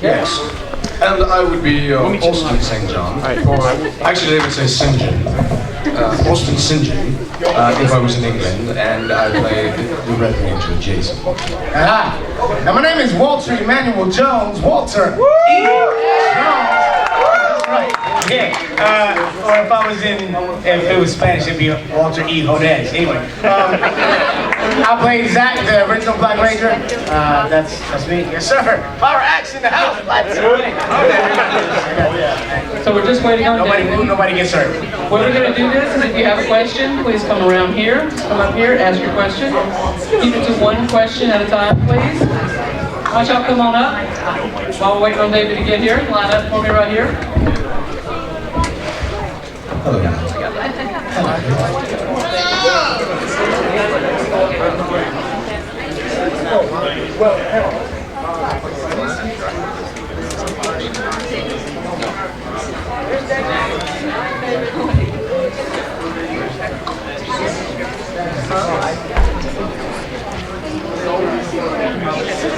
Yes. And I would be Austin St. John. Actually, they would say St. John. Austin St. John, if I was in England, and I played the Red Ranger, Jason. Aha! Now my name is Walter Emmanuel Jones. Walter E. Jones. That's right. Yeah. Or if I was if it was Spanish, it'd be Walter E. Hodez. Anyway, I played Zach, the original Black Ranger. That's me. Yes, sir. Power Axe in the house. Let's do it. So we're just waiting on Nobody gets hurt. What we're going to do this is if you have a question, please come around here. Come up here, ask your question. Keep it to one question at a time, please. Why don't y'all come on up while we're waiting on David to get here. Line up for me right here. Hello.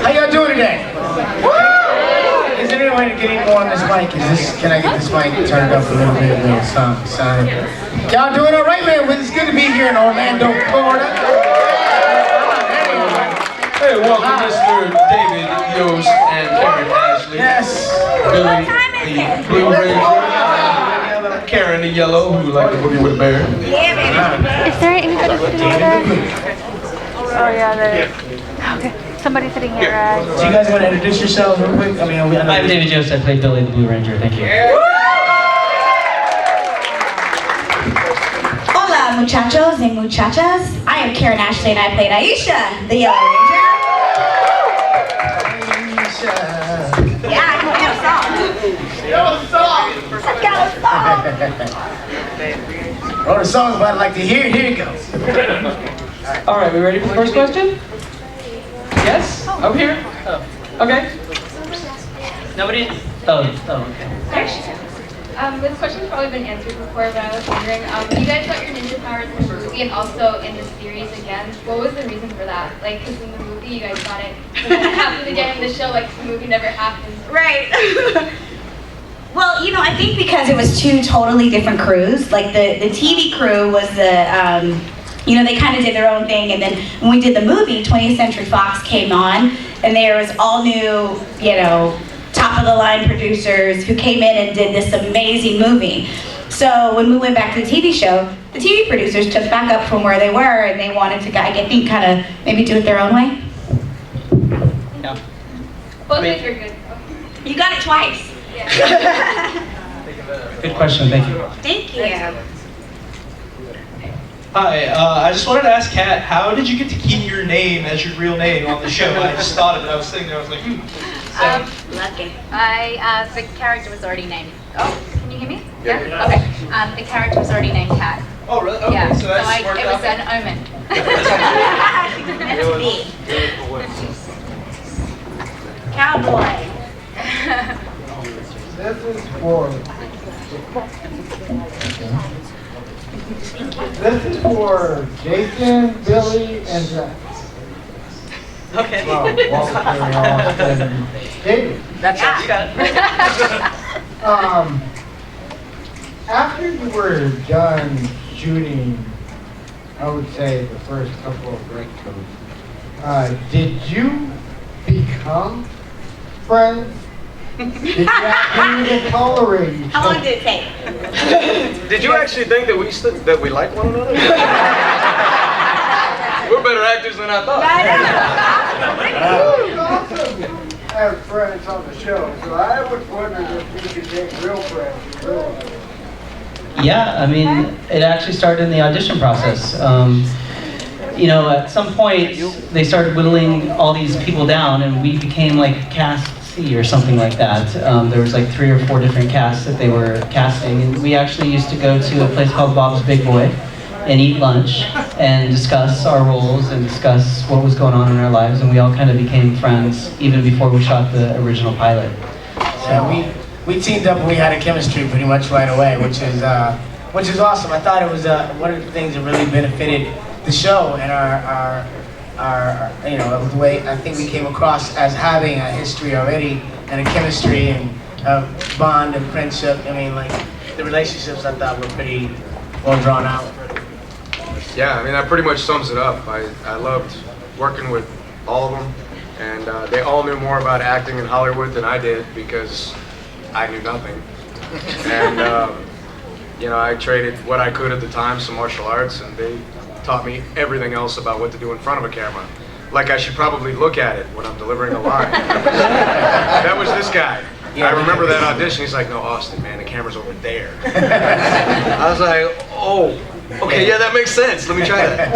How y'all doing today? Is there any way to get any more on this mic? Can I get this mic turned up a little bit? Sound. Y'all doing all right, man? It's good to be here in Orlando, Florida. Hey, welcome Mr. David, Yost, and Karen Ashley. Yes. Billy, the Blue Ranger. Karan, the yellow, who like to boogie with a bear. Yeah, baby. Is there anybody sitting over there? Oh, yeah, there. Okay. Somebody sitting here. So you guys want to introduce yourselves real quick? I mean, I'm David Yost. I played Billy the Blue Ranger. Thank you. Hola, muchachos and muchachas. I am Karen Ashley, and I played Aisha, the Yellow Ranger. Aisha. Yeah, I got a song. I got a song. Wrote a song about it, like to hear. Here it goes. All right, we ready for the first question? Yes? Over here? Oh. Okay. Nobody? Oh, okay. This question's probably been answered before, but I was wondering, you guys got your ninja powers in the movie and also in the series again. What was the reason for that? Like, because in the movie you guys got it, and then it happened again in the show, like the movie never happened. Right. Well, you know, I think because it was two totally different crews. Like the TV crew was the, you know, they kind of did their own thing, and then when we did the movie, 20th Century Fox came on, and there was all new, you know, top of the line producers who came in and did this amazing movie. So when we went back to the TV show, the TV producers took back up from where they were, and they wanted to, I think, kind of maybe do it their own way. Yeah. Both ways are good. You got it twice. Yeah. Good question. Thank you. Thank you. Hi, I just wanted to ask Kat, how did you get to keep your name as your real name on the show? I just thought of it. I was sitting there, I was like, Lucky. The character was already named. Oh, can you hear me? Yeah? Okay. The character was already named Kat. Oh, really? Okay, Yeah, so that's it worked was out. an omen. Cowboy. This is for Jason, Billy, and Zach. Okay. Well, Walter, and David. That's it. You got it. After you were done shooting, I would say the first couple of breakthroughs, did you become friends? Did you actually tolerate each How long other? did it take? Did you actually think that we like one another? We're better actors than I thought. You also have friends on the show, so I was wondering if you could take real friends in real life. Yeah, I mean, it actually started in the audition process. You know, at some point, they started whittling all these people down, and we became like cast C or something like that. There was like 3 or 4 different casts that they were casting, and we actually used to go to a place called Bob's Big Boy and eat lunch and discuss our roles and discuss what was going on in our lives, and we all kind of became friends even before we shot the original pilot. So Yeah, we teamed up and we had a chemistry pretty much right away, which is awesome. I thought it was one of the things that really benefited the show and you know, the way I think we came across as having a history already and a chemistry and a bond and friendship. I mean, like, the relationships I thought were pretty well drawn out. Yeah, I mean, that pretty much sums it up. I loved working with all of them, and they all knew more about acting in Hollywood than I did because I knew nothing. And, you know, I traded what I could at the time, some martial arts, and they taught me everything else about what to do in front of a camera. Like I should probably look at it when I'm delivering a line. That was this guy. I remember that audition. He's like, no, Austin, man, the camera's over there. I was like, oh, okay, yeah, that makes sense. Let me try that.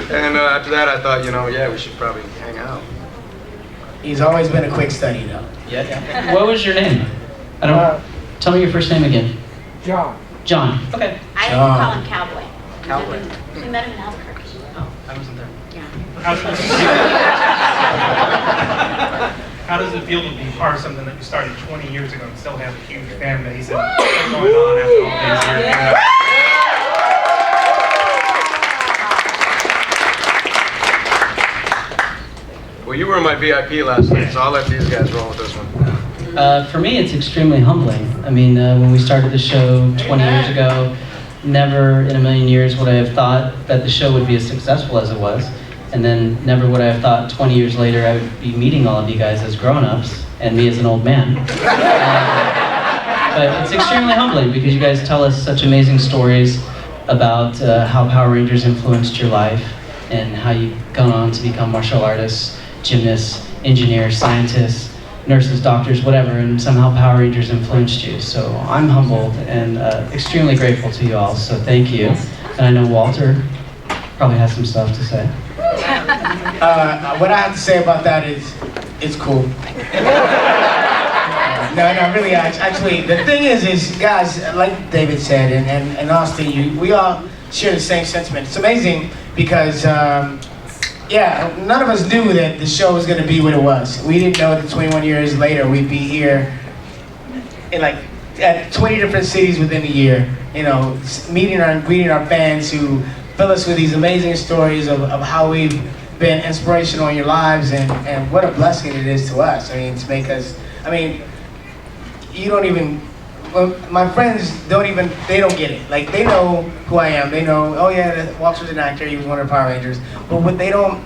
And after that, I thought, you know, yeah, we should probably hang out. He's always been a quick study, though. Yeah. What was your name? I don't. Tell me your first name again. John. John. Okay. I like to call him Cowboy. Cowboy. We met him in Albuquerque. Oh, I wasn't there. How does it feel to be part of something that you started 20 years ago and still have a huge fan base and still going on after all these years? Well, you were my VIP last night, so I'll let these guys roll with this one. For me, it's extremely humbling. I mean, when we started the show 20 years ago, never in a million years would I have thought that the show would be as successful as it was. And then never would I have thought 20 years later I would be meeting all of you guys as grown-ups and me as an old man. But it's extremely humbling because you guys tell us such amazing stories about how Power Rangers influenced your life and how you've gone on to become martial artists, gymnasts, engineers, scientists, nurses, doctors, whatever, and somehow Power Rangers influenced you. So I'm humbled and extremely grateful to you all, so thank you. And I know Walter probably has some stuff to say. What I have to say about that is, it's cool. No, really, actually, the thing is guys, like David said, and Austin, we all share the same sentiment. It's amazing because, yeah, none of us knew that the show was going to be what it was. We didn't know that 21 years later we'd be here in at 20 different cities within a year, you know, meeting and greeting our fans who fill us with these amazing stories of how we've been inspirational in your lives, and what a blessing it is to us. I mean, to make us, I mean, you don't even, well, my friends don't even, they don't get it. Like, they know who I am. They know, oh yeah, Walter's an actor, he was one of the Power Rangers. But what they don't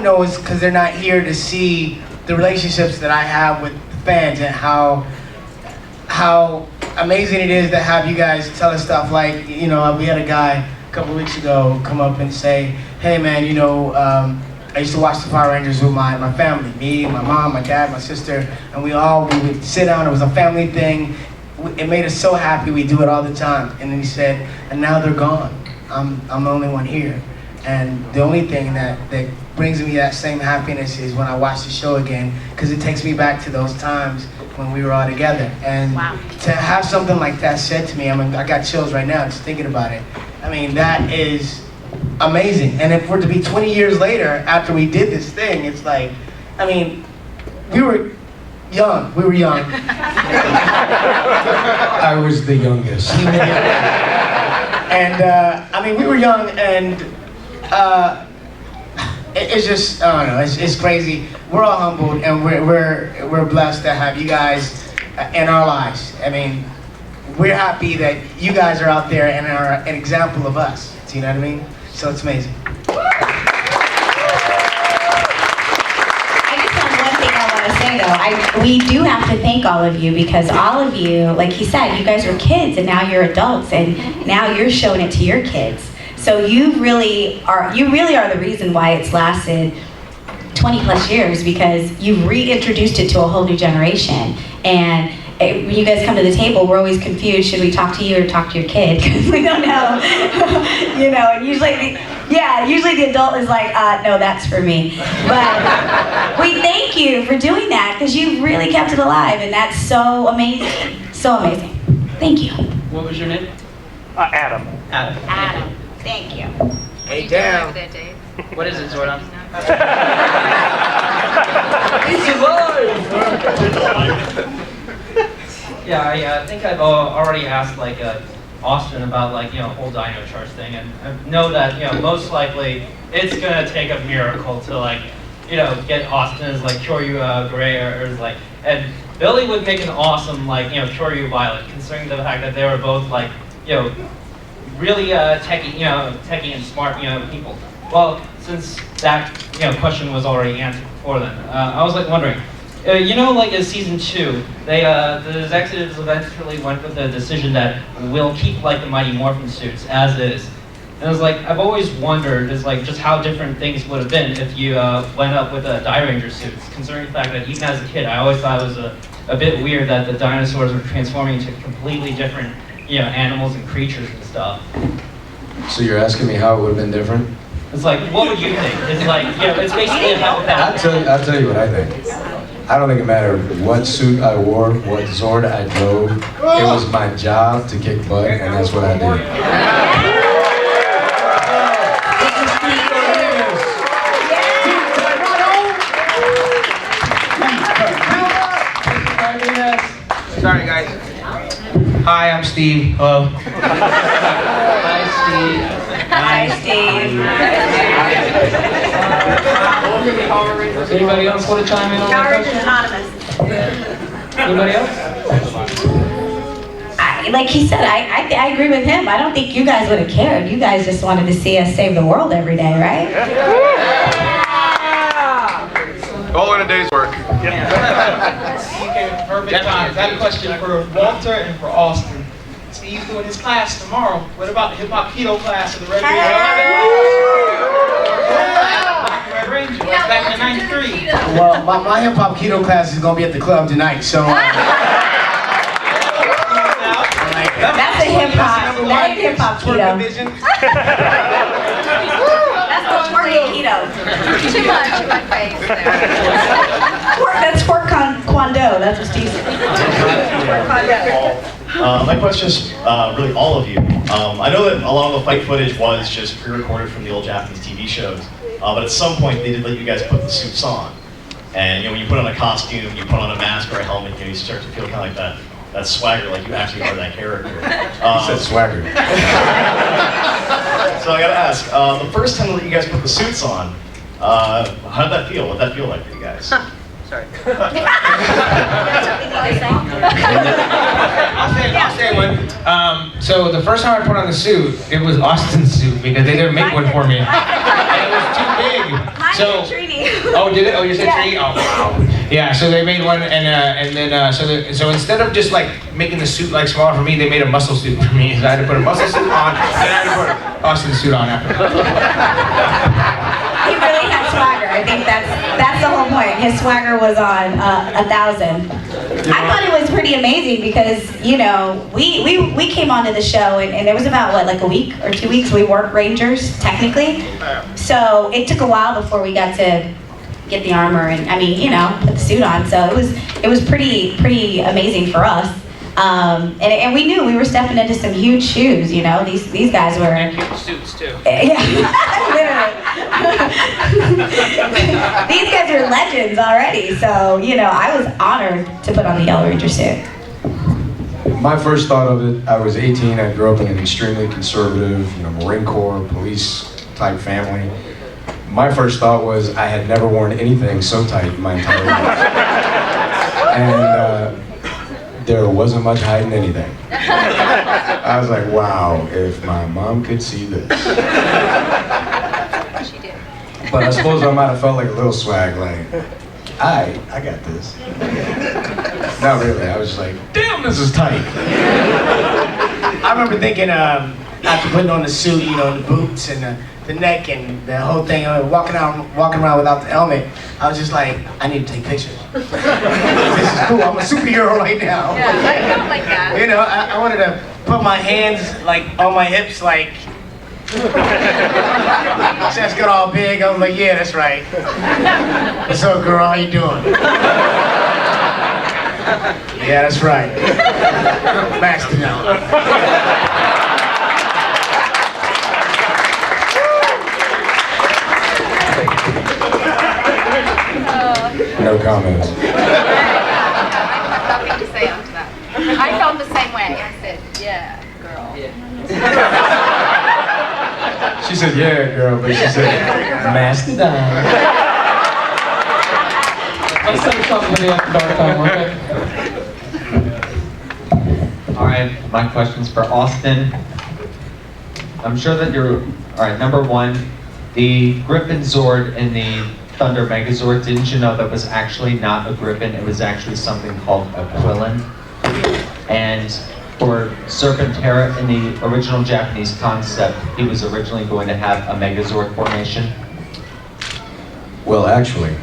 know is because they're not here to see the relationships that I have with the fans and how amazing it is to have you guys tell us stuff like, you know, we had a guy a couple weeks ago come up and say, hey man, you know, I used to watch the Power Rangers with my family, me, my mom, my dad, my sister, and we would sit down, it was a family thing. It made us so happy, we do it all the time. And then he said, and now they're gone. I'm the only one here. And the only thing that brings me that same happiness is when I watch the show again, because it takes me back to those times when we were all together. And to have something like that said to me, I mean, I got chills right now just thinking about it. I mean, that is amazing. And if we're to be 20 years later after we did this thing, it's like, I mean, we were young. I was the youngest. And I mean, we were young, and it's just, I don't know, it's crazy. We're all humbled, and we're blessed to have you guys in our lives. I mean, we're happy that you guys are out there and are an example of us. Do you know what I mean? So it's amazing. We do have to thank all of you, because all of you, like he said, you guys were kids and now you're adults, and now you're showing it to your kids. So you really are the reason why it's lasted 20 plus years, because you've reintroduced it to a whole new generation. And when you guys come to the table, we're always confused. Should we talk to you or talk to your kid? Because we don't know. You know, and usually the adult is like, no, that's for me. But we thank you for doing that, because you really kept it alive, and that's so amazing. So amazing. Thank you. What was your name? Adam. Adam. Thank you. Hey, down. What is it, Zordon? Yeah, I think I've already asked like Austin about like, whole dino charge thing, and I know that, most likely it's gonna take a miracle to like, get Austin as like Kyoryu Gray or like, and Billy would make an awesome like, Kyoryu Violet, considering the fact that they were both like, really techie and smart, people. Well, since that, question was already answered before then, I was like wondering, like in season 2, the executives eventually went with the decision that we'll keep like the Mighty Morphin suits as is. And I was like, I've always wondered just how different things would have been if you went up with Die Ranger suits, considering the fact that even as a kid, I always thought it was a bit weird that the dinosaurs were transforming into completely different, animals and creatures and stuff. So you're asking me how it would have been different? It's like, what would you think? It's like, it's basically a hypothetical. I'll tell you what I think. I don't think it mattered what suit I wore, what Zord I drove. It was my job to kick butt, and that's what I did. Sorry, guys. Hi, I'm Steve. Hello. Hi, Steve. Hi, Steve. Anybody else want to chime in on that Power is question? anonymous. Anybody else? Like he said, I agree with him. I don't think you guys would have cared. You guys just wanted to see us save the world every day, right? All in a day's work. You came at perfect time. I have a question for Walter and for Austin. Steve's doing his class tomorrow. What about the hip hop keto class of the Red Ranger? Red Ranger, back in '93. Well, my hip hop keto class is gonna be at the club tonight, so. That's a hip hop. That is hip hop keto. That's the twerking keto. Too much in my face there. That's twerk kwando. That's what Steve said. My question is really all of you. I know that a lot of the fight footage was just pre-recorded from the old Japanese TV shows, but at some point they did let you guys put the suits on. And when you put on a costume, you put on a mask or a helmet, you start to feel kind of like that swagger, like you actually are that character. He said swagger. So I gotta ask, the first time that you guys put the suits on, how did that feel? What did that feel like for you guys? Sorry. I'll say one. So the first time I put on the suit, it was Austin's suit because they didn't make one for me. And it was too big. So, oh, did it? Oh, you said Trini? Oh, wow. Yeah, so they made one, and then so instead of just like making the suit like smaller for me, they made a muscle suit for me. So I had to put a muscle suit on, and I had to put Austin's suit on after that. He really had swagger. I think that's the whole point. His swagger was on 1,000. I thought it was pretty amazing because we came onto the show and there was about like a week or 2 weeks we weren't Rangers technically. So it took a while before we got to get the armor and put the suit on. So it was pretty amazing for us. And we knew we were stepping into some huge shoes. These guys were. And huge suits too. Yeah, literally. These guys are legends already. So I was honored to put on the Yellow Ranger suit. My first thought of it, I was 18. I grew up in an extremely conservative, Marine Corps, police type family. My first thought was I had never worn anything so tight in my entire life. And there wasn't much hiding anything. I was like, wow, if my mom could see this. She did. But I suppose I might have felt like a little swag, like, I got this. Not really, I was just like, damn, this is tight. I remember thinking, after putting on the suit, the boots and the neck and the whole thing, walking around without the helmet, I was just like, I need to take pictures. This is cool, I'm a superhero right now. Yeah, I kind of like that. I wanted to put my hands like on my hips, like, chest got all big. I was like, yeah, that's right. What's up, girl, how you doing? Yeah, that's right. Mastodon. No comments. Nothing to say after that. I felt the same way. I said, yeah, girl. She said, yeah, girl, but she said, mastodon. Let's say something to the after dark time, okay? All right, my question's for Austin. I'm sure that you're, all right, number one, the Griffin Zord and the Thunder Megazord, didn't you know that was actually not a Griffin, it was actually something called a Quillen? And for Serpentera in the original Japanese concept, he was originally going to have a Megazord formation. Well, actually,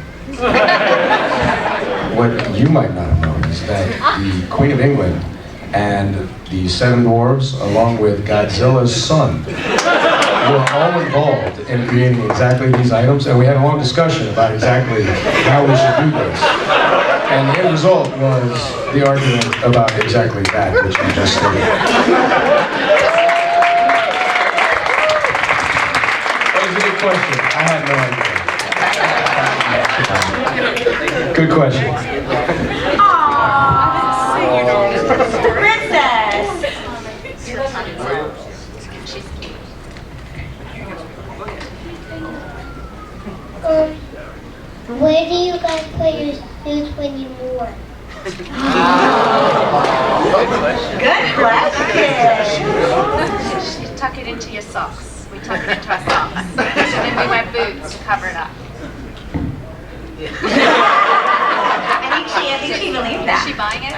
what you might not have known is that the Queen of England and the Seven Dwarves, along with Godzilla's son, were all involved in creating exactly these items, and we had a long discussion about exactly how we should do this. And the end result was the argument about exactly that, which you just stated. That was a good question. I had no idea. Good question. Princess! Where do you guys put your suits when you move? Good question. You tuck it into your socks. We tuck it into our socks. And then we wear boots to cover it up. I think she believes that. Is she buying it?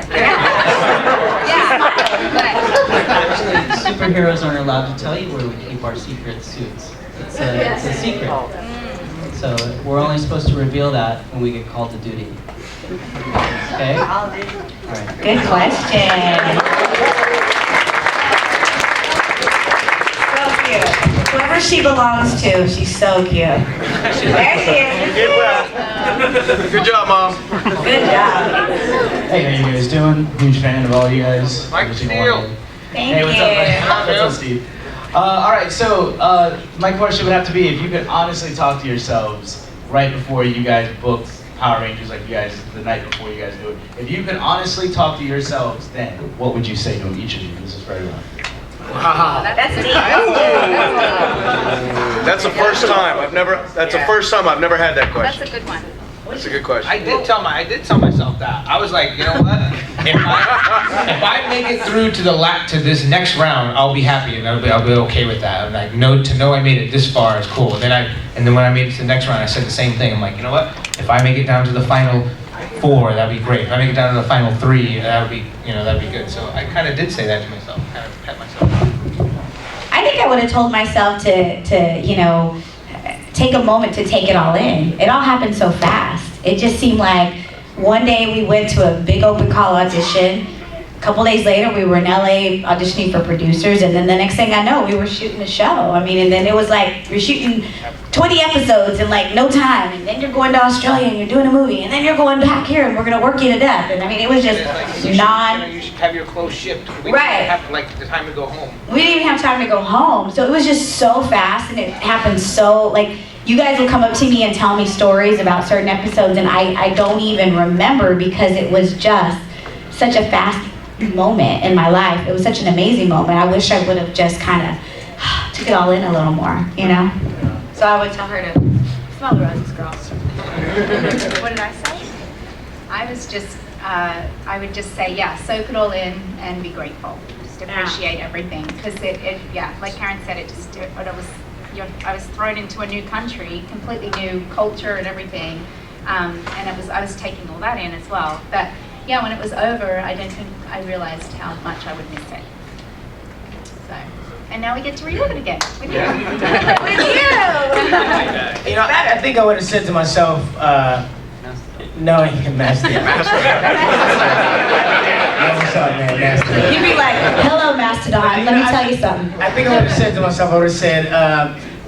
Actually, superheroes aren't allowed to tell you where we keep our secret suits. It's a secret. So we're only supposed to reveal that when we get called to duty. Okay? All right. Good question. So cute. Whoever she belongs to, she's so cute. There she is. Good job, Mom. Good job. Hey, how you guys doing? Huge fan of all you guys. Mike Steele. Thank Hey, what's up, you. man? What's up, Steve? All right, so my question would have to be, if you could honestly talk to yourselves right before you guys booked Power Rangers, like you guys, the night before you guys do it, if you could honestly talk to yourselves then, what would you say to each of you? This is for everyone. Wow. That's deep. That's the first time I've never had that question. That's a good one. That's a good question. I did tell myself that. I was like, you know what? If I make it through to this next round, I'll be happy and I'll be okay with that. I'm like, to know I made it this far is cool. And then when I made it to the next round, I said the same thing. I'm like, you know what? If I make it down to the final 4, that'd be great. If I make it down to the final 3, that'd be good. So I kind of did say that to myself, kind of pat myself. I think I would have told myself to take a moment to take it all in. It all happened so fast. It just seemed like one day we went to a big open call audition. A couple days later, we were in LA auditioning for producers, and then the next thing I know, we were shooting a show. I mean, and then it was like, you're shooting 20 episodes in like no time, and then you're going to Australia and you're doing a movie, and then you're going back here and we're gonna work you to death. And I mean, it was just You should have your clothes shipped. We didn't have the time to go home. We didn't even have time to go home. So it was just so fast, and it happened so, like, you guys will come up to me and tell me stories about certain episodes, and I don't even remember because it was just such a fast moment in my life. It was such an amazing moment. I wish I would have just kind of took it all in a little more, you know? So I would tell her to smell the roses, girl. What did I say? I would just say, yeah, soak it all in and be grateful. Just appreciate everything. Because like Karen said, I was thrown into a new country, completely new culture and everything. And I was taking all that in as well. But yeah, when it was over, I don't think I realized how much I would miss it. So, and now we get to relive it again with you. With you! You know, I think I would have said to myself, no, I can master it. What's up, man? Mastodon. You'd be like, hello, Mastodon, let me tell you something. I think I would have said to myself, I would have said,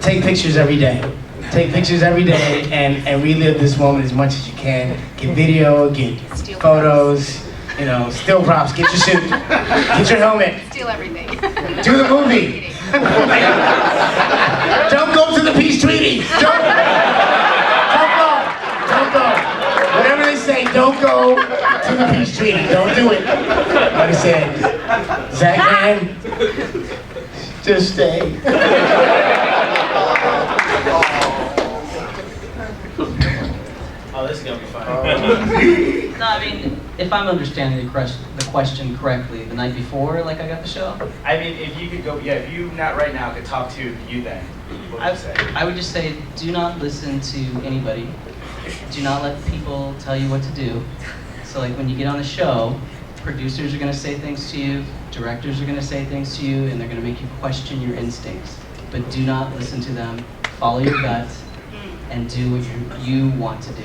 take pictures every day. Take pictures every day and relive this moment as much as you can. Get video, get photos, still props, get your suit, get your helmet. Steal everything. Do the movie. Don't go to the peace treaty. Don't go. Whatever they say, don't go to the peace treaty. Don't do it. Like I said, Zach, man, just stay. No, I mean, if I'm understanding the question correctly, the night before, like I got the show? I mean, if you could go, yeah, if you not right now could talk to you then, what would you say? I would just say, do not listen to anybody. Do not let people tell you what to do. So like when you get on the show, producers are gonna say things to you, directors are gonna say things to you, and they're gonna make you question your instincts. But do not listen to them, follow your gut, and do what you want to do.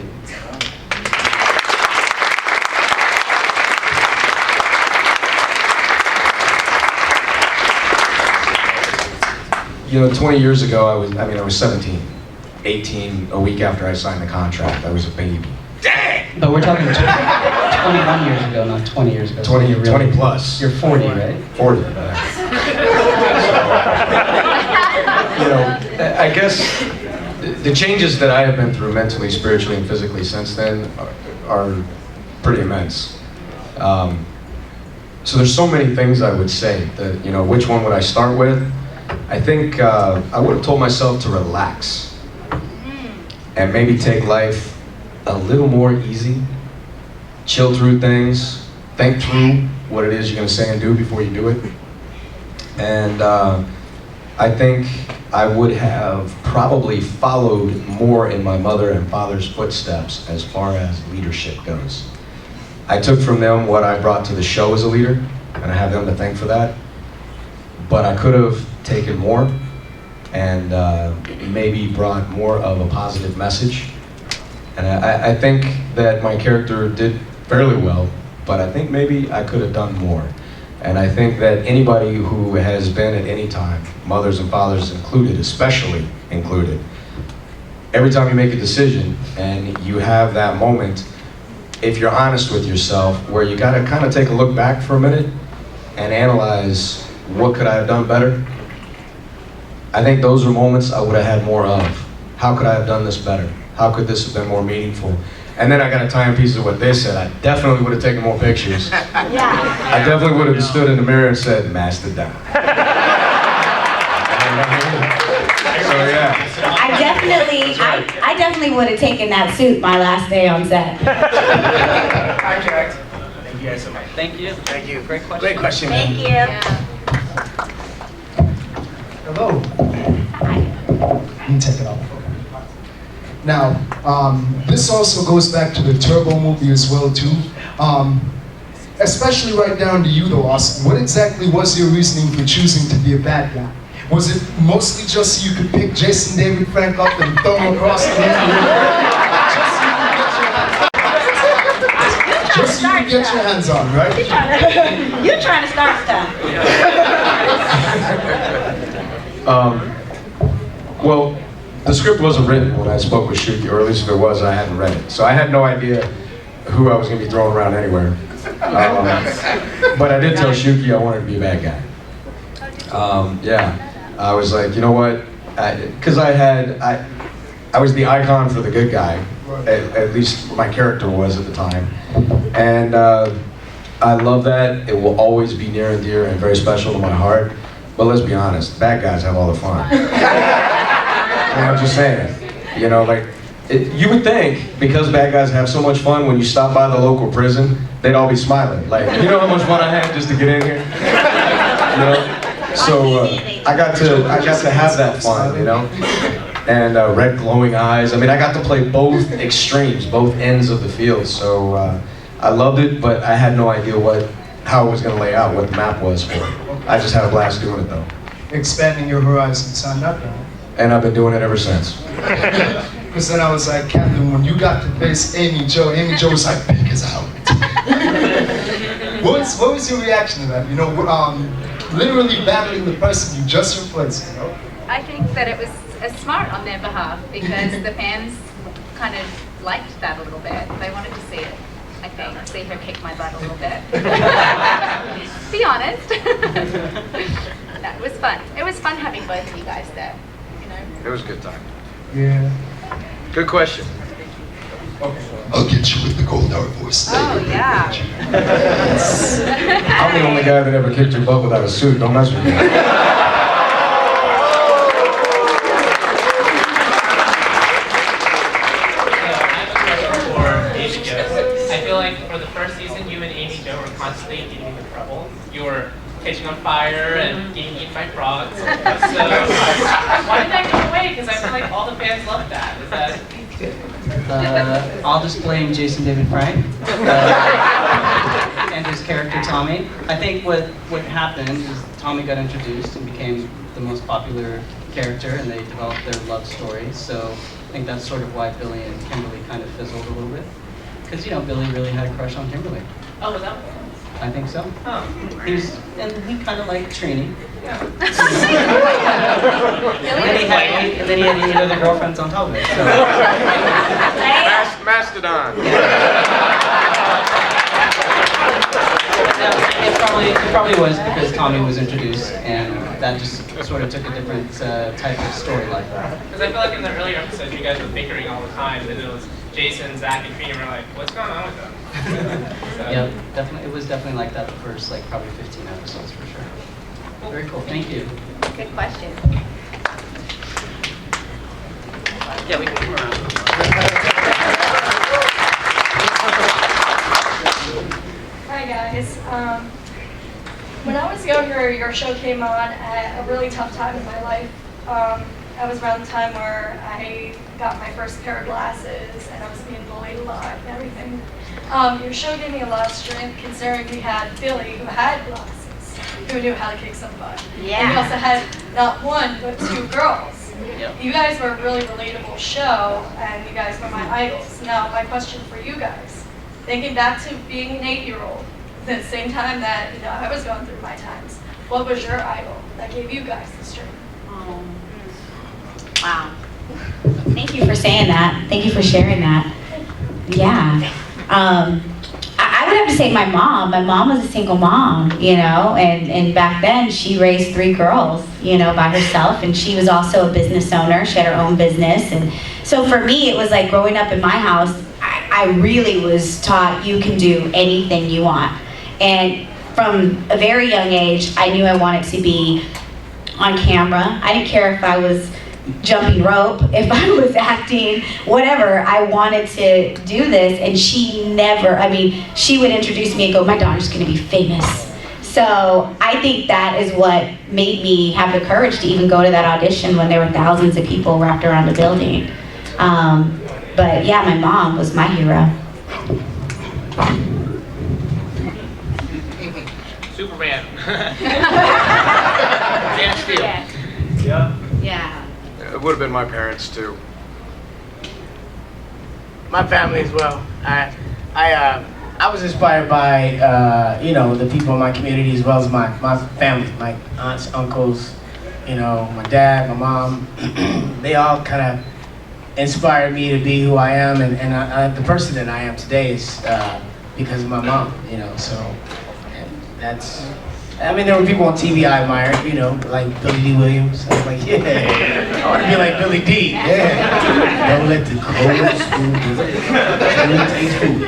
You know, 20 years ago, I was 17, 18, a week after I signed the contract. I was a baby. Dang! But we're talking 21 years ago, not 20 years ago. 20 plus. You're 40, right? 40. You know, I guess the changes that I have been through mentally, spiritually, and physically since then are pretty immense. So there's so many things I would say that, you know, which one would I start with? I think I would have told myself to relax and maybe take life a little more easy, chill through things, think through what it is you're going to say and do before you do it. And I think I would have probably followed more in my mother and father's footsteps as far as leadership goes. I took from them what I brought to the show as a leader, and I have them to thank for that. But I could have taken more and maybe brought more of a positive message. And I think that my character did fairly well, but I think maybe I could have done more. And I think that anybody who has been at any time, mothers and fathers included, especially included, every time you make a decision and you have that moment, if you're honest with yourself, where you gotta kind of take a look back for a minute and analyze, what could I have done better? I think those are moments I would have had more of. How could I have done this better? How could this have been more meaningful? And then I got a timepiece of what they said. I definitely would have taken more pictures. I definitely would have stood in the mirror and said, master down. So yeah. I definitely would have taken that suit my last day on set. Contract. Thank you guys so much. Thank you. Thank you. Great question. Great question, Thank man. you. Hello. Let me take it off. Now, this also goes back to the Turbo movie as well too. Especially right down to you though, Austin. What exactly was your reasoning for choosing to be a bad guy? Was it mostly just so you could pick Jason David Frank up and throw him across the room? Just so you can get your hands on, right? You're trying to start stuff. Well, the script wasn't written when I spoke with Shuki, or at least if it was, I hadn't read it. So I had no idea who I was going to be throwing around anywhere. But I did tell Shuki I wanted to be a bad guy. Yeah, I was like, you know what? Because I was the icon for the good guy, at least my character was at the time. And I love that. It will always be near and dear and very special to my heart. But let's be honest, bad guys have all the fun. I'm just saying, you know, like, you would think, because bad guys have so much fun, when you stop by the local prison, they'd all be smiling. Like, you know how much fun I had just to get in here? You know? So I got to have that fun, you know? And red glowing eyes. I mean, I got to play both extremes, both ends of the field. So I loved it, but I had no idea how it was going to lay out, what the map was for it. I just had a blast doing it, though. Expanding your horizons, huh? Not bad. And I've been doing it ever since. Because then I was like, Captain, when you got to face Amy Jo was like, pick us out. What was your reaction to that? You know, literally battling the person you just replaced, you know? I think that it was smart on their behalf because the fans kind of liked that a little bit. They wanted to see it, I think, see her kick my butt a little bit. Be honest. No, it was fun. It was fun having both of you guys there, you know? It was a good time. Yeah. Good question. I'll get you with the gold hour voice. Oh, yeah. I'm the only guy that ever kicked your butt without a suit. Don't mess with me. For catching on fire and getting eaten by frogs. So why did that go away? Because I feel like all the fans loved that. Is that? I'll just blame Jason David Frank and his character Tommy. I think what happened is Tommy got introduced and became the most popular character, and they developed their love story. So I think that's sort of why Billy and Kimberly kind of fizzled a little bit. Because, you know, Billy really had a crush on Kimberly. Oh, was that? I think so. Oh. And he kind of liked Trini. Yeah. And then he had 8 other girlfriends on top of it. So. Mastodon. It probably was because Tommy was introduced, and that just sort of took a different type of storyline. Because I feel like in the earlier episodes, you guys were bickering all the time, and it was Jason, Zach, and Trini were like, "What's going on with them?" So. Yeah, definitely. It was definitely like that the first, like, probably 15 episodes for sure. Very cool. Thank you. Good question. Yeah, we can come around. Hi guys. When I was younger, your show came on at a really tough time in my life. That was around the time where I got my first pair of glasses and I was being bullied a lot and everything. Your show gave me a lot of strength considering we had Billy who had glasses, who knew how to kick some butt. Yeah. And we also had not one, but 2 girls. Yep. You guys were a really relatable show and you guys were my idols. Now, my question for you guys, thinking back to being an 8-year-old, at the same time that I was going through my times, what was your idol that gave you guys the strength? Wow. Thank you for saying that. Thank you for sharing that. Yeah. I would have to say my mom. My mom was a single mom, and back then she raised 3 girls, by herself, and she was also a business owner. She had her own business, and so for me it was like growing up in my house, I really was taught you can do anything you want. And from a very young age, I knew I wanted to be on camera. I didn't care if I was jumping rope, if I was acting, whatever. I wanted to do this, and she would introduce me and go, my daughter's gonna be famous. So I think that is what made me have the courage to even go to that audition when there were thousands of people wrapped around the building. But yeah, my mom was my hero. Superman. Man of Steel. Yeah. Yeah. It would have been my parents too. My family as well. I was inspired by the people in my community as well as my family, my aunts, uncles, my dad, my mom. They all kind of inspired me to be who I am, and the person that I am today is because of my mom. So that's. There were people on TV I admired, like Billy D. Williams. I was like, yeah, I want to be like Billy D. Yeah. Don't let the cold spoon taste food.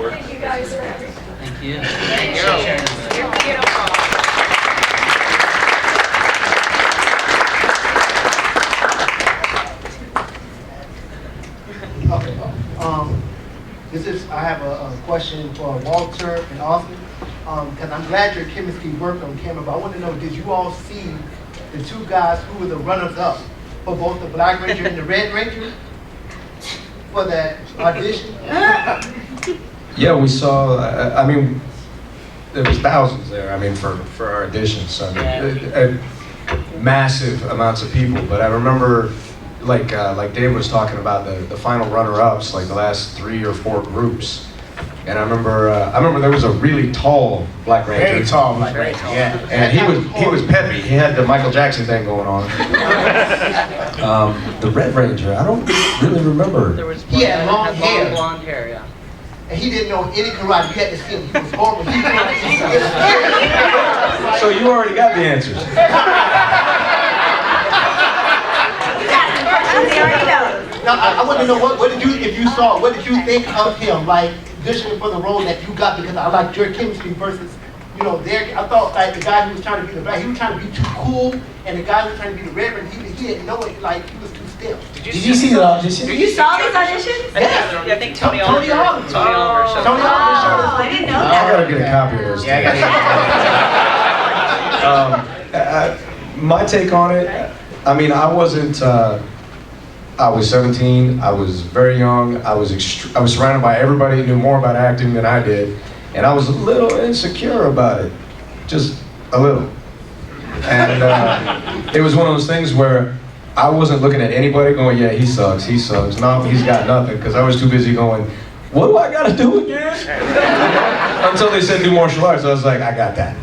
Thank you guys for everything. Thank you. Thank you. You're beautiful. Okay. I have a question for Walter and Austin. Because I'm glad your chemistry worked on camera, but I want to know, did you all see the 2 guys who were the runners-up for both the Black Ranger and the Red Ranger for that audition? Yeah, we saw. There was thousands there. For our auditions, so massive amounts of people. But I remember, like Dave was talking about the final runner-ups, like the last 3 or 4 groups. And I remember there was a really tall Black Ranger. Very tall Black Ranger, yeah. And he was peppy. He had the Michael Jackson thing going on. The Red Ranger, I don't really remember. There was He had long hair. Blonde hair, yeah. And he didn't know any karate. You had to see him. He was horrible. So you already got the answers. Now, I want to know, what did you think of him, like, auditioning for the role that you got, because I liked your chemistry versus, I thought, like, the guy who was trying to be the Black, he was trying to be too cool, and the guy who was trying to be the Red, he didn't know it, like, he was too stiff. them. Did you see the audition? You saw these auditions? Yeah, I think Tony Tony Oliver. Oliver. Tony Oliver showed Tony up. Oliver showed us. I didn't know I that. gotta get a copy of those. Yeah, I got My take on it, I mean, I wasn't, I was 17, I was very young, I was surrounded by everybody who knew more about acting than I did, and I was a little insecure about it, just a little. And it was one of those things where I wasn't looking at anybody going, yeah, he sucks, no, he's got nothing, because I was too busy going, what do I gotta do again? Until they said do martial arts, I was like, I got that.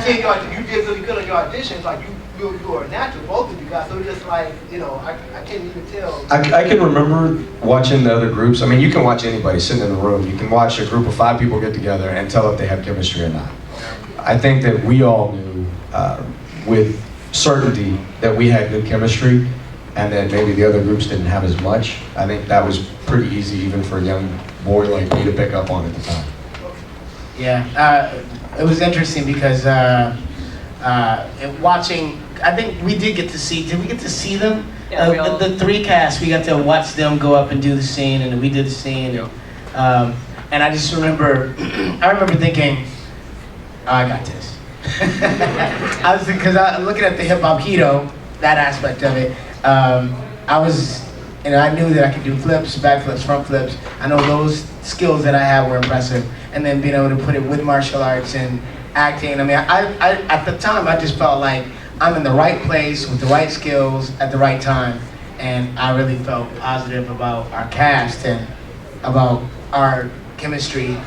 See, you did really good on your auditions, like you were natural, both of you guys, so it's just like, you know, I can't even tell. I can remember watching the other groups. I mean, you can watch anybody sitting in the room. You can watch a group of 5 people get together and tell if they have chemistry or not. I think that we all knew with certainty that we had good chemistry and that maybe the other groups didn't have as much. I think that was pretty easy even for a young boy like me to pick up on at the time. Yeah, it was interesting because watching, I think we did we get to see them? Yeah, the 3 casts, we got to watch them go up and do the scene, and we did the scene. Yeah. And I just remember, thinking, oh, I got this. Because looking at the hip hop keto, that aspect of it, I was, I knew that I could do flips, back flips, front flips. I know those skills that I had were impressive. And then being able to put it with martial arts and acting. I mean, I at the time, I just felt like I'm in the right place with the right skills at the right time. And I really felt positive about our cast and about our chemistry.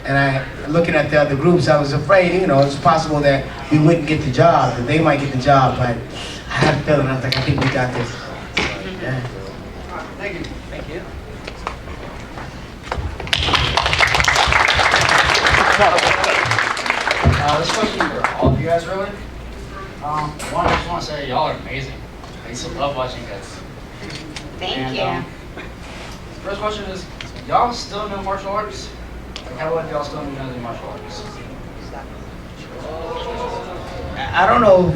And looking at the other groups, I was afraid, it's possible that we wouldn't get the job, that they might get the job, but I had a feeling, I was like, I think we got this. Yeah. Thank you. Thank you. This question for all of you guys, really. One, I just want to say y'all are amazing. I used to love watching you guys. Thank you. First question is, y'all still know martial arts? Like, how well do y'all still know the martial arts? I don't know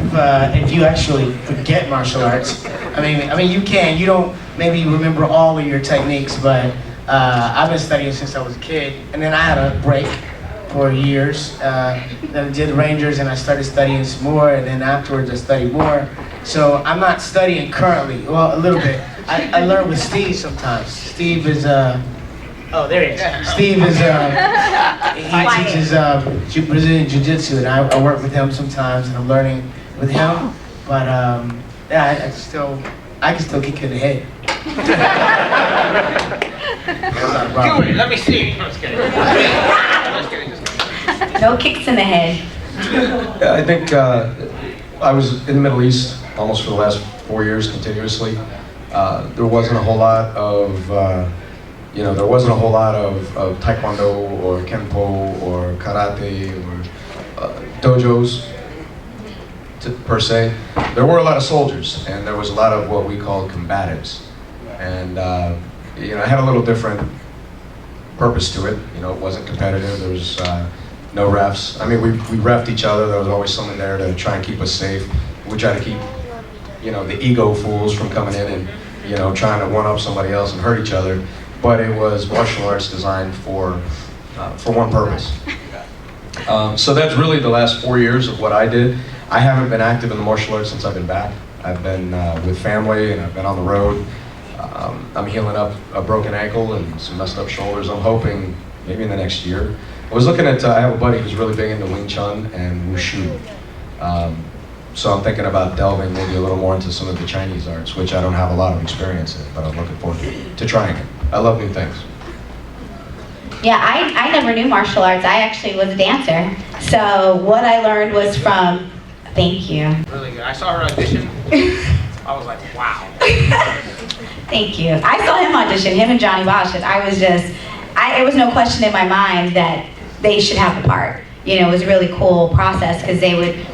if you actually forget martial arts. I mean, you can. You don't maybe remember all of your techniques, but I've been studying since I was a kid, and then I had a break for years. Then I did Rangers, and I started studying some more, and then afterwards I studied more. So I'm not studying currently. Well, a little bit. I learn with Steve sometimes. Steve is oh, there he is. Steve is he teaches Brazilian Jiu-Jitsu, and I work with him sometimes, and I'm learning with him. But yeah, I can still kick you in the head. Do it. Let me see. I'm just kidding. No kicks in the head. I think I was in the Middle East almost for the last 4 years continuously. There wasn't a whole lot of taekwondo or kenpo or karate or dojos per se. There were a lot of soldiers, and there was a lot of what we called combatives. And it had a little different purpose to it. It wasn't competitive. There was no refs. I mean, we reffed each other. There was always someone there to try and keep us safe. We try to keep, the ego fools from coming in and, trying to one-up somebody else and hurt each other. But it was martial arts designed for one purpose. So that's really the last 4 years of what I did. I haven't been active in the martial arts since I've been back. I've been with family, and I've been on the road. I'm healing up a broken ankle and some messed up shoulders. I'm hoping maybe in the next year. I was looking at, I have a buddy who's really big into Wing Chun and Wushu. So I'm thinking about delving maybe a little more into some of the Chinese arts, which I don't have a lot of experience in, but I'm looking forward to trying it. I love new things. Yeah, I never knew martial arts. I actually was a dancer. So what I learned was from, thank you. Really good. I saw her audition. I was like, wow. Thank you. I saw him audition, him and Johnny Bosch, and I was just, it was no question in my mind that they should have the part. It was a really cool process because they would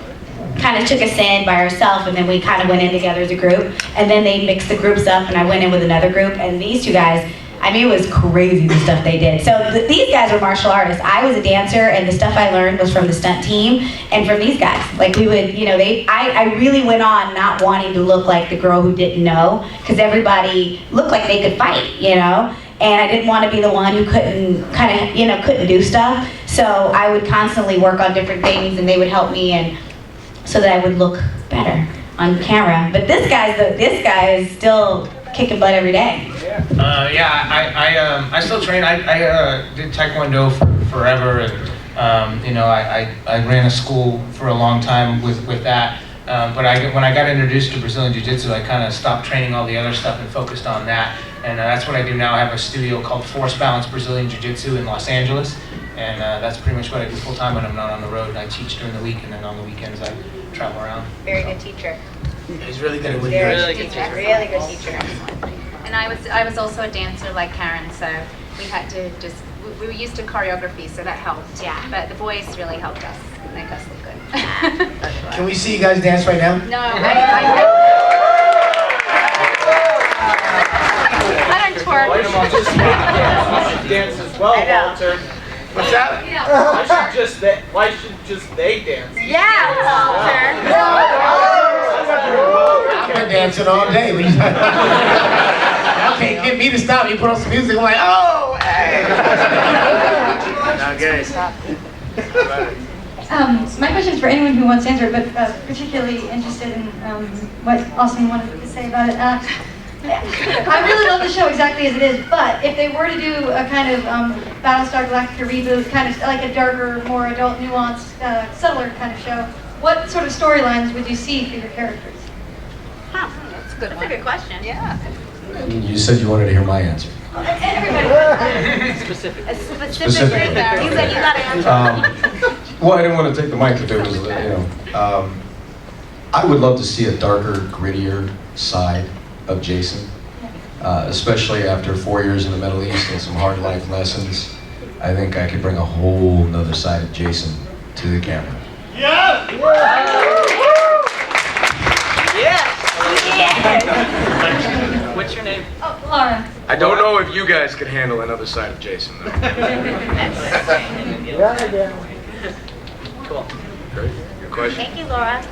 kind of took us in by ourselves, and then we kind of went in together as a group, and then they mixed the groups up, and I went in with another group, and these two guys, I mean, it was crazy the stuff they did. So these guys were martial artists. I was a dancer, and the stuff I learned was from the stunt team and from these guys. Like we would, you know, I really went on not wanting to look like the girl who didn't know, because everybody looked like they could fight, you know? And I didn't want to be the one who couldn't do stuff. So I would constantly work on different things, and they would help me, and so that I would look better on camera. But this guy is still kicking butt every day. I still train. I did Taekwondo for forever, and you know, I ran a school for a long time with that. But when I got introduced to Brazilian Jiu-Jitsu, I kind of stopped training all the other stuff and focused on that. And that's what I do now. I have a studio called Force Balance Brazilian Jiu-Jitsu in Los Angeles. And that's pretty much what I do full time when I'm not on the road. I teach during the week, and then on the weekends I travel around. Very good teacher. He's really good at what he Very does. good teacher. Really good teacher. And I was also a dancer like Karen, so we had to we were used to choreography, so that helped. Yeah. But the boys really helped us make us look good. Can we see you guys dance right now? No, I don't twerk. You should dance as well, Walter. What's that? Why should just they dance? Yeah, Walter. I've been dancing all day. Y'all can't get me to stop. You put on some music, I'm like, oh, hey. Okay. My question is for anyone who wants to answer it, but particularly interested in what Austin wanted to say about it. I really love the show exactly as it is, but if they were to do a kind of Battlestar Galactica reboot, kind of like a darker, more adult, nuanced, subtler kind of show, what sort of storylines would you see for your characters? That's a good question. Yeah. You said you wanted to hear my answer. Specifically. Specifically. You got to answer. Well, I didn't want to take the mic if it was, you know. I would love to see a darker, grittier side of Jason, especially after 4 years in the Middle East and some hard life lessons. I think I could bring a whole nother side of Jason to the camera. Yes! Yes! What's your name? Oh, Laura. I don't know if you guys could handle another side of Jason, though. Cool. Great. Your question? Thank you, Laura.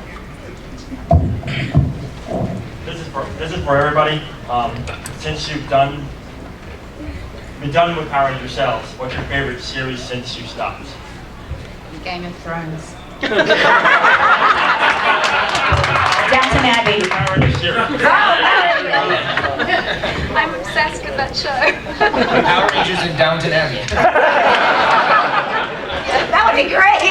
This is for everybody. Since you've been done with Power Rangers yourselves, what's your favorite series since you stopped? Game of Thrones. Downton Abbey. Power Rangers series. I'm obsessed with that show. Power Rangers in Downton Abbey. That would be great.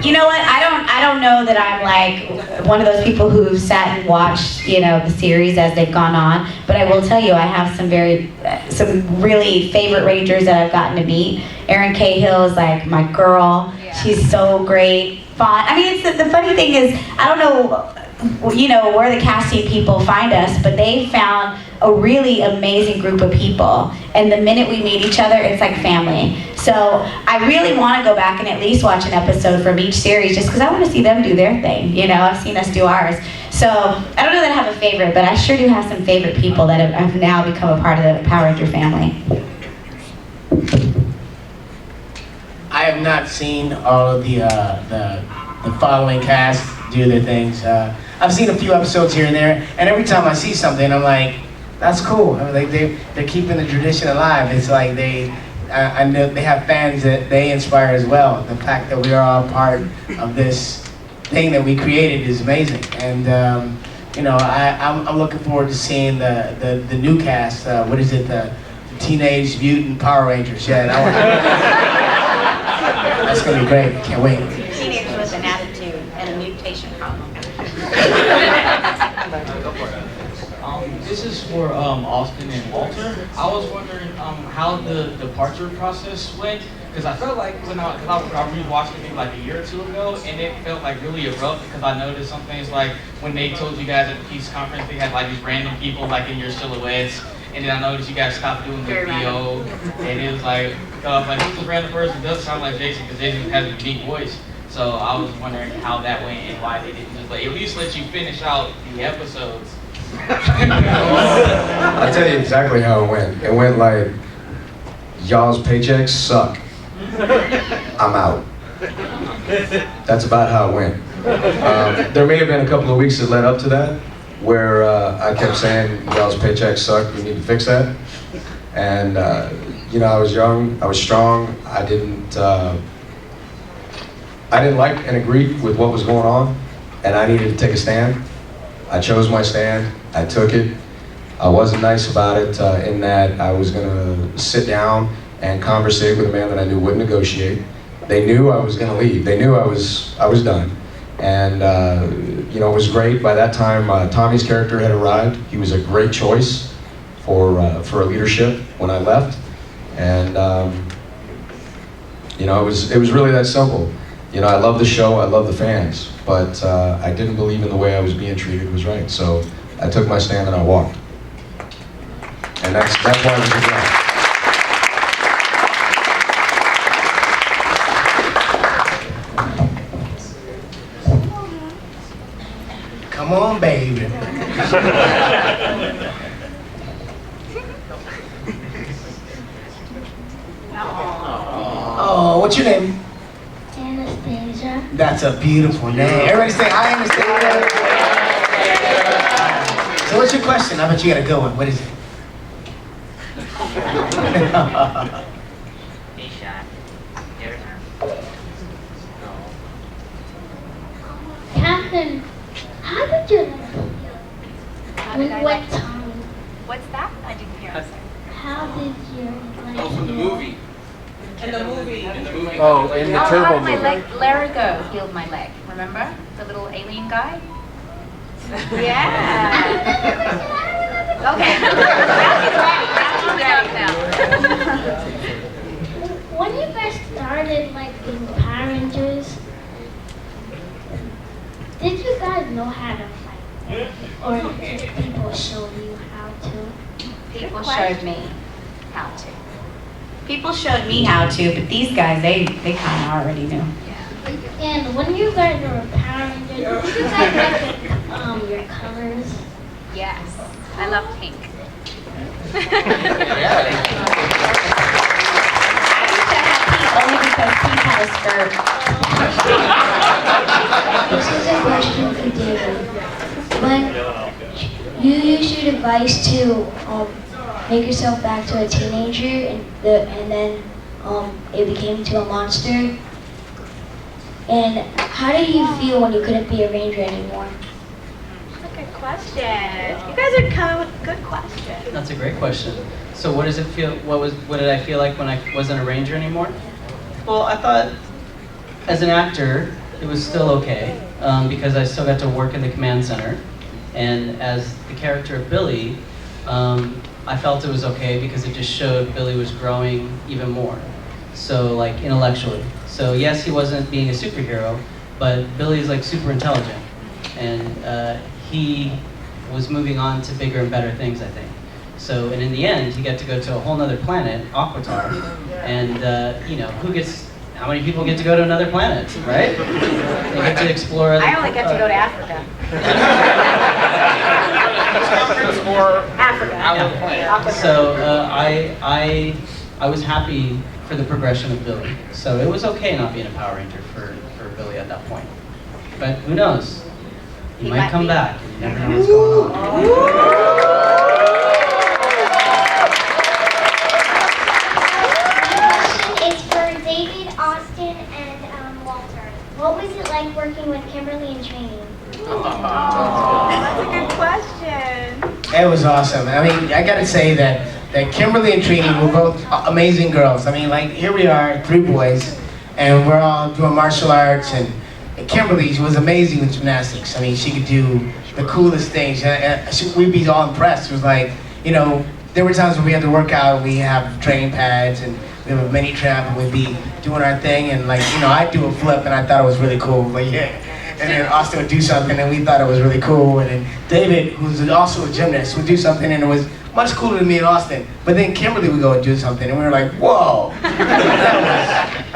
You know what? I don't know that I'm like one of those people who've sat and watched, you know, the series as they've gone on. But I will tell you, I have some really favorite Rangers that I've gotten to meet. Erin Cahill is like my girl. Yeah. She's so great, fun. I mean, the funny thing is, I don't know, you know, where the casting people find us, but they found a really amazing group of people. And the minute we meet each other, it's like family. So I really want to go back and at least watch an episode from each series just because I want to see them do their thing. You know, I've seen us do ours. So I don't know that I have a favorite, but I sure do have some favorite people that have now become a part of the Power Ranger family. I have not seen all of the following cast do their things. I've seen a few episodes here and there, and every time I see something, I'm like, that's cool. I mean, like they're keeping the tradition alive. It's like I know they have fans that they inspire as well. The fact that we are all part of this thing that we created is amazing. And you know, I'm looking forward to seeing the new cast. What is it? The Teenage Mutant Power Rangers. Yeah, that's gonna be great. Can't wait. Teenagers with an attitude and a mutation problem. This is for Austin and Walter. I was wondering how the departure process went, because I felt like when I rewatched it maybe like a year or two ago, and it felt like really abrupt because I noticed some things like when they told you guys at the peace conference they had like these random people like in your silhouettes, and then I noticed you guys stopped doing the VO, and it was like who's this random person? It does sound like Jason because Jason has a unique voice. So I was wondering how that went and why they didn't just like at least let you finish out the episodes. I'll tell you exactly how it went. It went like, y'all's paychecks suck. I'm out. That's about how it went. There may have been a couple of weeks that led up to that, where I kept saying, y'all's paychecks suck, we need to fix that. And you know, I was young, I was strong, I didn't like and agree with what was going on, and I needed to take a stand. I chose my stand, I took it. I wasn't nice about it in that I was gonna sit down and conversate with a man that I knew wouldn't negotiate. They knew I was gonna leave. They knew I was done. And you know, it was great. By that time, Tommy's character had arrived. He was a great choice for a leadership when I left. And you know, it was really that simple. You know, I love the show, I love the fans, but I didn't believe in the way I was being treated was right. So I took my stand and I walked. And that's why I was good. Come on, baby. Oh, what's your name? Anastasia. That's a beautiful name. Everybody say hi, Anastasia. So what's your question? I bet you got a good one. What is it? Catherine, how did you what time? What's that? I didn't hear. I'm sorry. How did you like Oh, from the movie. In the movie. Oh, in the Turbo how my movie. leg, Larigo healed my leg. Remember the little alien guy? Yeah. Okay. When you first started like in Power Rangers, did you guys know how to fight? Or did people show you how to? People showed me how to. People showed me how to, but these guys, they kind of already knew. And when you guys were Power Rangers, did you guys like your colors? Yes. I love pink. Only because Pete had a skirt. This is a question for David. When you used your device to make yourself back to a teenager, and then it became to a monster, and how did you feel when you couldn't be a ranger anymore? That's a good question. You guys are coming with good questions. That's a great question. So what does it feel, what did I feel like when I wasn't a ranger anymore? Well, I thought as an actor, it was still okay, because I still got to work in the command center. And as the character of Billy, I felt it was okay because it just showed Billy was growing even more. So like intellectually. So yes, he wasn't being a superhero, but Billy's like super intelligent. And he was moving on to bigger and better things, I think. So, and in the end, he got to go to a whole nother planet, Aquitar, and you know, how many people get to go to another planet, right? They get to explore. I only get to go to Africa. Africa. Yeah. So I was happy for the progression of Billy. So it was okay not being a Power Ranger for Billy at that point. But who knows? He might come back. You never know what's going on. It's for David, Austin, and Walter. What was it like working with Kimberly in training? That's a good question. It was awesome. I mean, I gotta say that Kimberly and Trini were both amazing girls. I mean, like, here we are, 3 boys, and we're all doing martial arts, and Kimberly, she was amazing with gymnastics. I mean, she could do the coolest things. We'd be all impressed. It was like, you know, there were times when we had to work out, we have training pads, and we have a mini tramp, and we'd be doing our thing, and like, you know, I'd do a flip, and I thought it was really cool, like, yeah. And then Austin would do something, and we thought it was really cool, and then David, who's also a gymnast, would do something, and it was much cooler than me and Austin. But then Kimberly would go and do something, and we were like, whoa.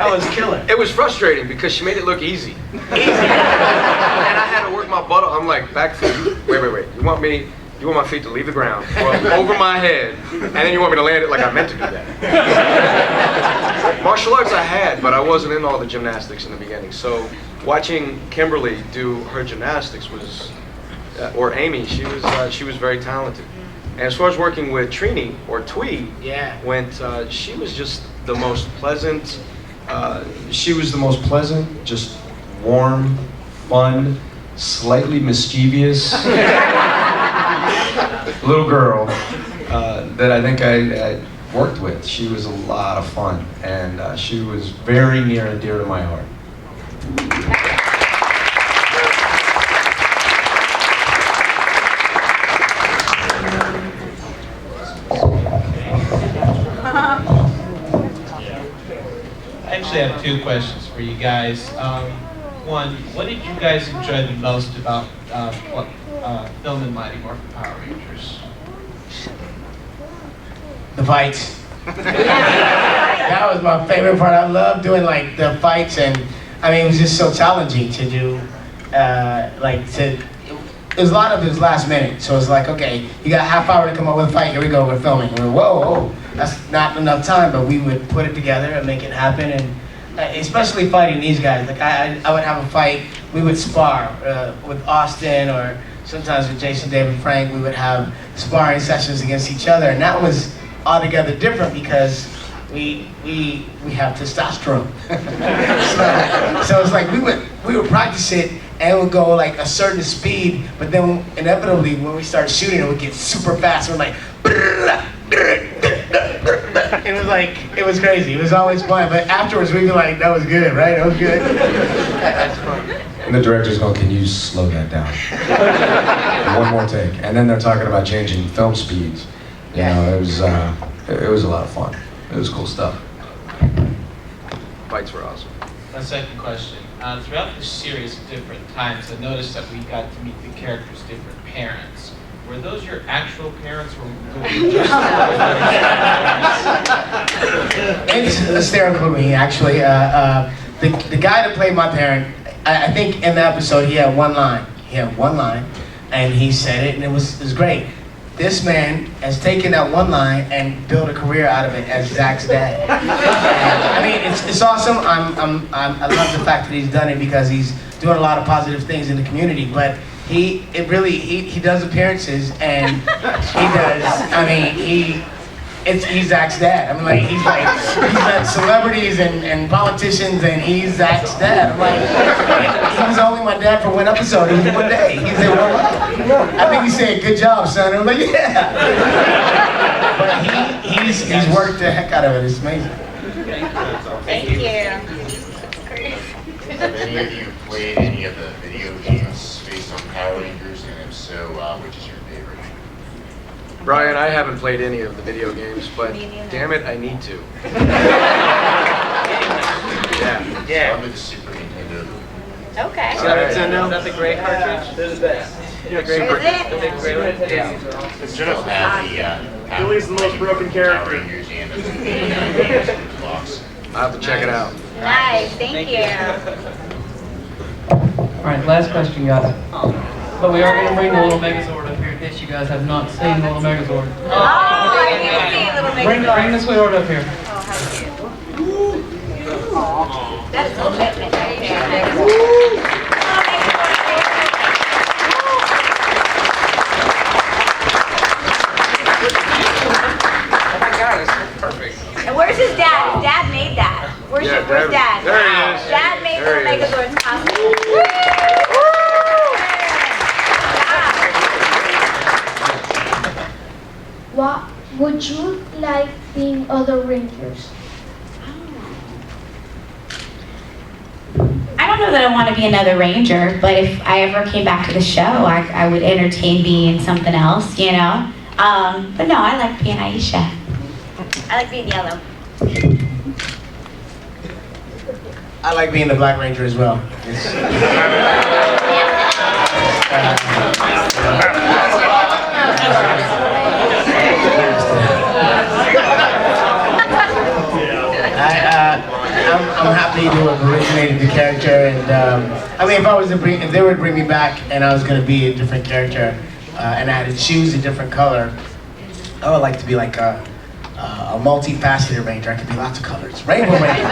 That was killer. It was frustrating because she made it look easy. And I had to work my butt off. I'm like, back foot. Wait. You want my feet to leave the ground, well, over my head, and then you want me to land it like I meant to do that. Martial arts I had, but I wasn't in all the gymnastics in the beginning. So watching Kimberly do her gymnastics was, or Amy, she was very talented. And as far as working with Trini, or Twee, she was just the most pleasant. She was the most pleasant, just warm, fun, slightly mischievous little girl that I think I worked with. She was a lot of fun, and she was very near and dear to my heart. I actually have two questions for you guys. One, what did you guys enjoy the most about filming Mighty Morphin Power Rangers? The fights. That was my favorite part. I love doing like the fights, and I mean it was just so challenging to do. There's a lot of it was last minute, so it's like, okay, you got a half hour to come up with a fight. Here we go, we're filming. We're whoa, that's not enough time, but we would put it together and make it happen. And especially fighting these guys, like I would have a fight. We would spar with Austin, or sometimes with Jason, David, Frank. We would have sparring sessions against each other, and that was altogether different because we have testosterone. so it's like we would practice it, and it would go like a certain speed, but then inevitably when we start shooting, it would get super fast. We're like, it was crazy. It was always fun, but afterwards we'd be like, that was good, right? That was good. That's fun. And the director's going, can you slow that down? One more take. And then they're talking about changing film speeds. You know, it was a lot of fun. It was cool stuff. Fights were awesome. My second question. Throughout the series at different times, I noticed that we got to meet the characters' different parents. Were those your actual parents, or were you just It's hysterical to me, actually. The guy that played my parent, I think in the episode he had one line. And he said it, and it was great. This man has taken that one line and built a career out of it as Zach's dad. I mean, it's awesome. I love the fact that he's done it because he's doing a lot of positive things in the community. But he does appearances, and he does. I mean, he's Zach's dad. I mean, like he's got celebrities and politicians, and he's Zach's dad. I'm like, he was only my dad for one episode. It was one day. He said, well, I think he said, good job, son. I'm like, yeah. But he's worked the heck out of it. It's amazing. Thank you. Have any of you played any of the video games based on Power Rangers, and if so, which is your favorite? Brian, I haven't played any of the video games, but damn it, I need to. Yeah. I'm with the Super Nintendo. Okay. Is that the gray cartridge? They're the best. Yeah, great. Is it? The big gray one? Yeah. Still have the Billy's the most broken character. Power Rangers and the box. I'll have to check it out. Nice, thank you. All right, last question, guys. But we are going to bring the little Megazord up here in case you guys have not seen the little Megazord. Oh, I need to see a little Megazord. Bring the sweetheart up here. Oh, how cute. That's commitment right there. Oh my God, it's perfect. And where's his dad? His dad made that. Where's Dad? There he is. Dad made the Megazord's costume. What would you like being other Rangers? I don't know that I want to be another Ranger, but if I ever came back to the show, I would entertain being something else, you know? But no, I like being Aisha. I like being yellow. I like being the Black Ranger as well. I'm happy to have originated the character, and I mean, if they were to bring me back and I was going to be a different character, and I had to choose a different color, I would like to be like a multifaceted Ranger. I could be lots of colors. Rainbow Ranger.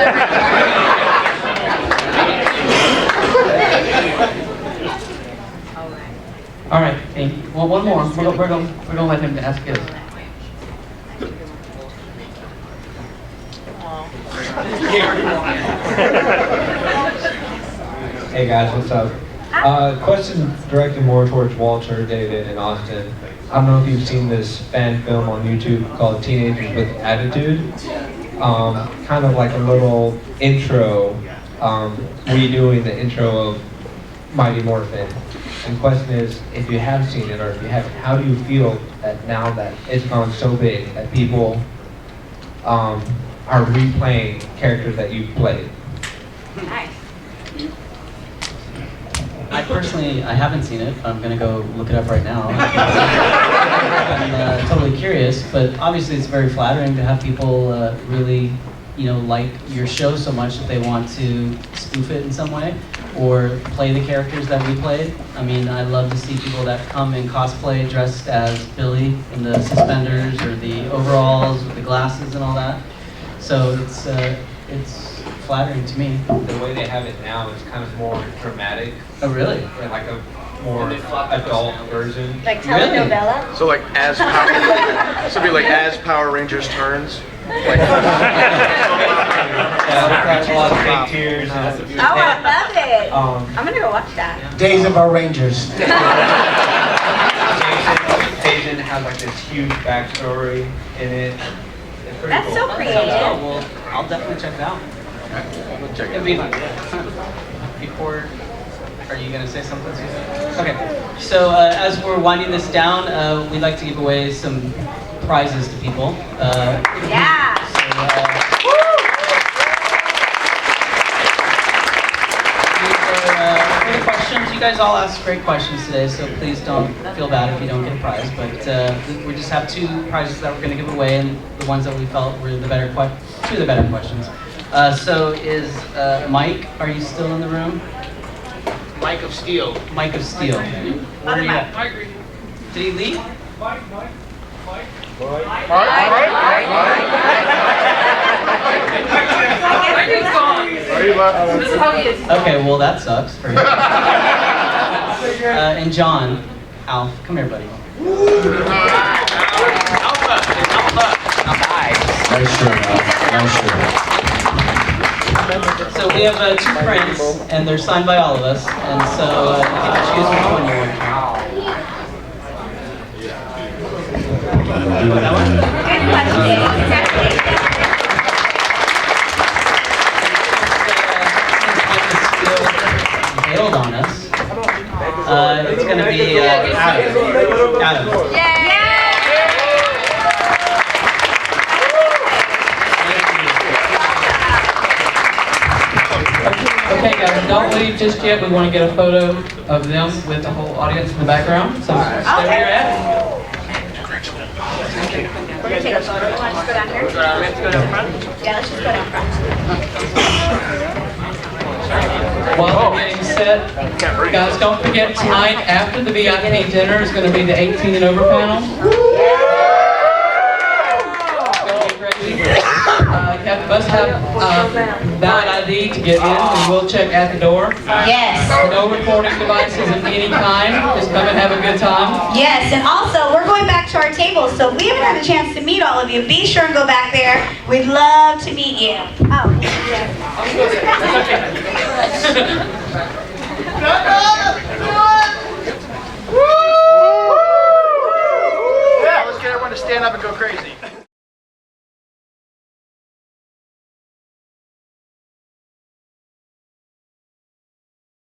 All right, Amy. Well, one more. We're gonna let him ask his. Hey guys, what's up? Question directed more towards Walter, David, and Austin. I don't know if you've seen this fan film on YouTube called Teenagers with Attitude. Kind of like a little intro, redoing the intro of Mighty Morphin. And the question is, if you have seen it or if you haven't, how do you feel that now that it's gone so big that people are replaying characters that you've played? Nice. I haven't seen it. I'm gonna go look it up right now. I'm totally curious, but obviously it's very flattering to have people really, like your show so much that they want to spoof it in some way or play the characters that we played. I mean, I love to see people that come in cosplay dressed as Billy in the suspenders or the overalls with the glasses and all that. So it's flattering to me. The way they have it now is kind of more dramatic. Oh, really? And like a more adult version. Like telenovela? So like as Power, so it'd be like as Power Rangers turns. Like, a lot of fake tears. Oh, I love it. I'm gonna go watch that. Days of Our Rangers. Jason has like this huge backstory in it. It's pretty That's cool. so creative. Well, I'll definitely check it out. we'll check It'd it be out. before. Are you gonna say something, Susan? Okay. So as we're winding this down, we'd like to give away some prizes to people. Yeah. So, for the questions, you guys all asked great questions today, so please don't feel bad if you don't get a prize. But we just have two prizes that we're going to give away, and the ones that we felt were the better two of the better questions. So is Mike? Are you still in the room? Mike of Steel. Mike of Steel. Where are you at? Did he leave? Okay, well that sucks for you. And John, Alf, come here, buddy. Nice shirt, nice shirt. So we have two prints, and they're signed by all of us, and so you get to choose which one you want. That one? Bailed on us. It's going to be Adam. Okay, guys, don't leave just yet. We want to get a photo of them with the whole audience in the background. So stay where you're at. We're gonna take a photo. You want to just go down here? We have to go down front? Yeah, let's just go down front. While they're getting set, guys, don't forget tonight after the VIP dinner is going to be the 18 and over panel. You must have valid ID to get in, and we'll check at the door. Yes. No recording devices of any kind. Just come and have a good time. Yes, and also we're going back to our table, so if we haven't had a chance to meet all of you, be sure and go back there. We'd love to meet you. Oh, yeah. Yeah, let's get everyone to stand up and go crazy.